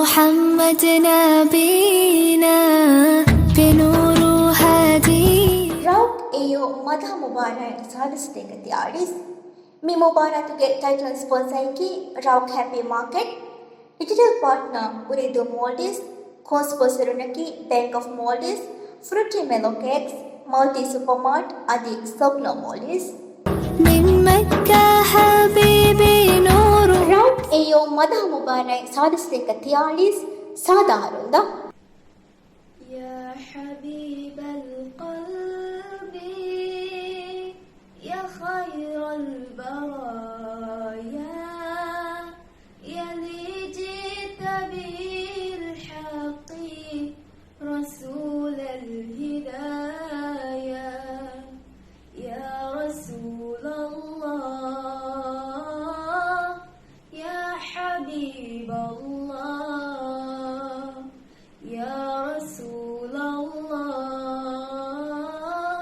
محمد نبينا بنور هادي Route AO Madha Mubarak ಸಾಧಿಸತೇಗತಿ ಆಡಿಸ್ ಮಿ ಮುಬಾರಕ್ಗೆ ಟೈಟಲ್ ಸ್ಪಾನ್ಸರ್ ಕಿ ರಾಕ್ ಹ್ಯಾಪಿ ಮಾರ್ಕೆಟ್ ಡಿಜಿಟಲ್ ಪಾರ್ಟ್ನರ್ ಉರಿದು ಮೋಲ್ಡಿಸ್ ಕೋಸ್ ಪೊಸರುನಕಿ bank of Maldives Frooti mellow cakes multi supermart ಆದಿ ಸೋಕ್ನೋ ಮೋಲ್ಡಿಸ್ من مكة حبيبي نور Route AO Madha Mubarak ಸಾಧಿಸತೇಗತಿ ಆಡಿಸ್ ಸಾಧಾರುಂದ يا حبيب القلب يا خير البرايا يا لي جئت بالحق رسول الهدايا يا رسول الله يا حبيب الله يا رسول الله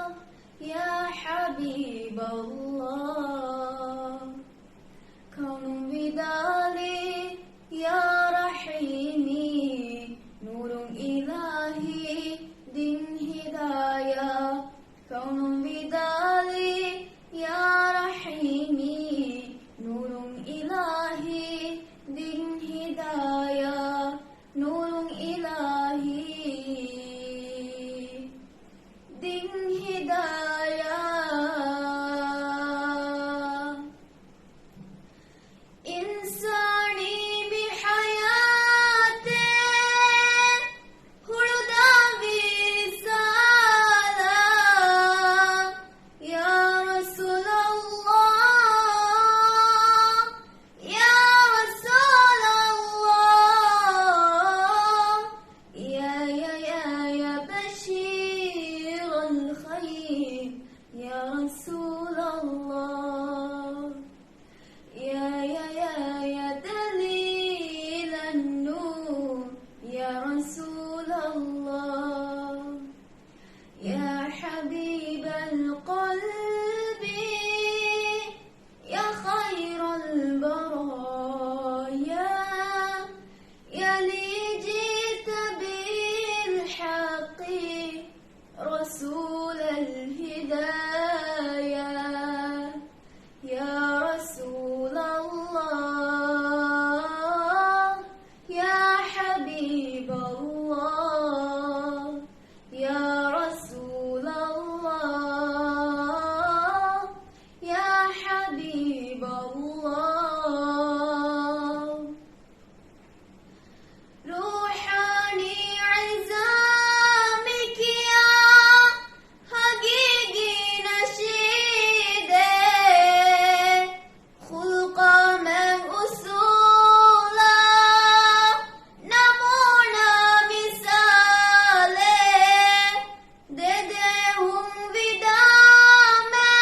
يا حبيب الله كون بدالي يا رحيمي نور إلهي دين هدايا كون بدالي يا رحيمي نور إلهي دين هدايا نور إلهي دين هدايا إنساني بحياته هدى برسالة يا رسول الله يا رسول الله يا بشير الخير يا رسول الله يا دليل النور يا رسول الله يا حبيب القلب يا خير البرايا يا لي جئت بالحق رسول الهدايا يا رسول الله يا حبيب الله يا رسول الله يا حبيب الله روحاني عزامك يا حقيقي نشيدي خلق من أصولا نمونا مثالي ددهم بدامن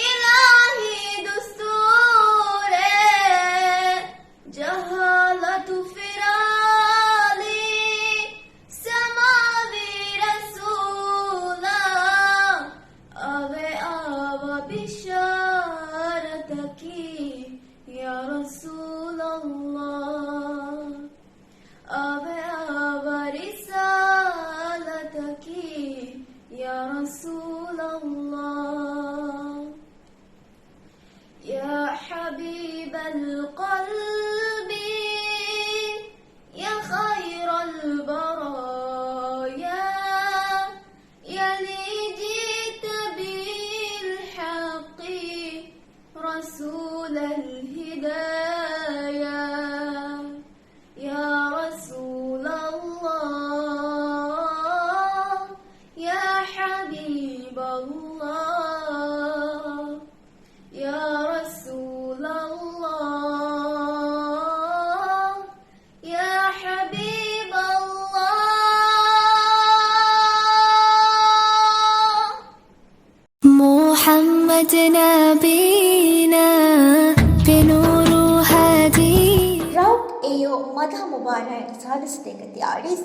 إلهي دستوري جهالة فرالي سماوي رسولا أبي بشارتك يا رسول الله أبي رسالتك يا رسول الله يا حبيب القلب يا خير البرايا يا لي جئت بالحق رسول الهدايا يا رسول الله يا حبيب الله يا رسول الله يا حبيب الله محمد نبينا بنور هادي Route AO Madha Mubarak ಸಾಧಿಸತೇಗತಿ ಆಡಿಸ್